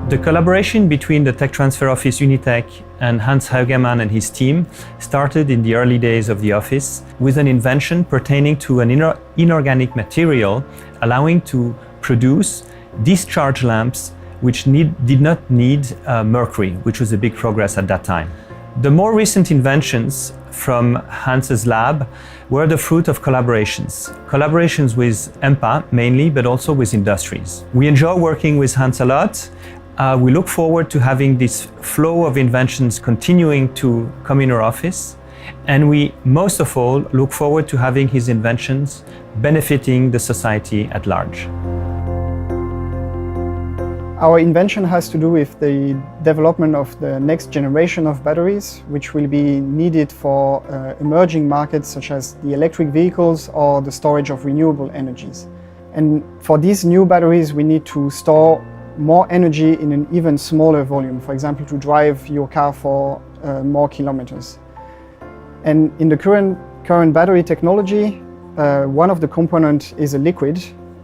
The collaboration between the Tech Transfer Office Unitech and Hans Haugemann and his team started in the early days of the office with an invention pertaining to an inorganic material allowing to produce discharge lamps which did not need mercury, which was a big progress at that time. The more recent inventions from Hans's lab were the fruit of collaborations with Empa mainly, but also with industries. We enjoy working with Hans a lot. We look forward to having this flow of inventions continuing to come in our office, and we most of all look forward to having his inventions benefiting the society at large. Our invention has to do with the development of the next generation of batteries, which will be needed for emerging markets such as the electric vehicles or the storage of renewable energies. And for these new batteries, we need to store more energy in an even smaller volume, for example, to drive your car for more kilometers. And in the current battery technology, one of the components is a liquid,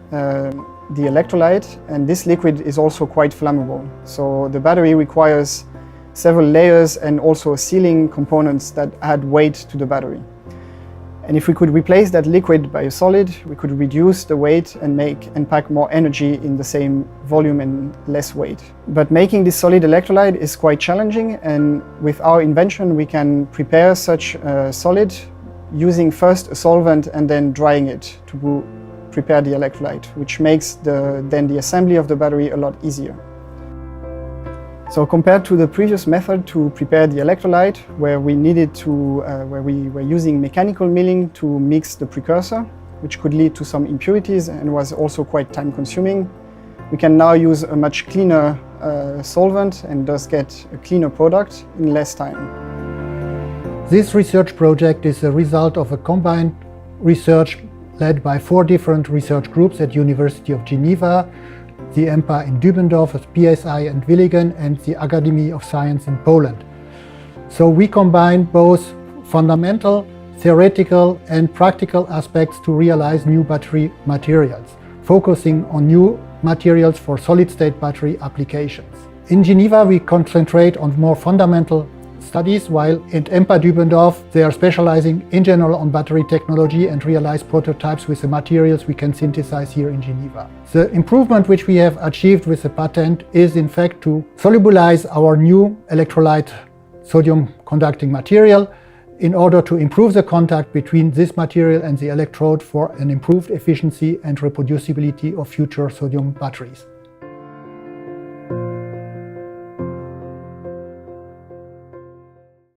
the electrolyte, and this liquid is also quite flammable. So the battery requires several layers and also sealing components that add weight to the battery. And if we could replace that liquid by a solid, we could reduce the weight and pack more energy in the same volume and less weight. But making this solid electrolyte is quite challenging, and with our invention we can prepare such a solid using first a solvent and then drying it to prepare the electrolyte, which makes then the assembly of the battery a lot easier. So compared to the previous method to prepare the electrolyte, where we were using mechanical milling to mix the precursor, which could lead to some impurities and was also quite time consuming, we can now use a much cleaner solvent and thus get a cleaner product in less time. This research project is a result of a combined research led by 4 different research groups at University of Geneva, the Empa in Dübendorf, PSI and Willigen, and the Academy of Science in Poland. So we combine both fundamental, theoretical and practical aspects to realize new battery materials, focusing on new materials for solid-state battery applications. In Geneva we concentrate on more fundamental studies, while at Empa Dübendorf they are specializing in general on battery technology and realize prototypes with the materials we can synthesize here in Geneva. The improvement which we have achieved with the patent is in fact to solubilize our new electrolyte sodium conducting material in order to improve the contact between this material and the electrode for an improved efficiency and reproducibility of future sodium batteries.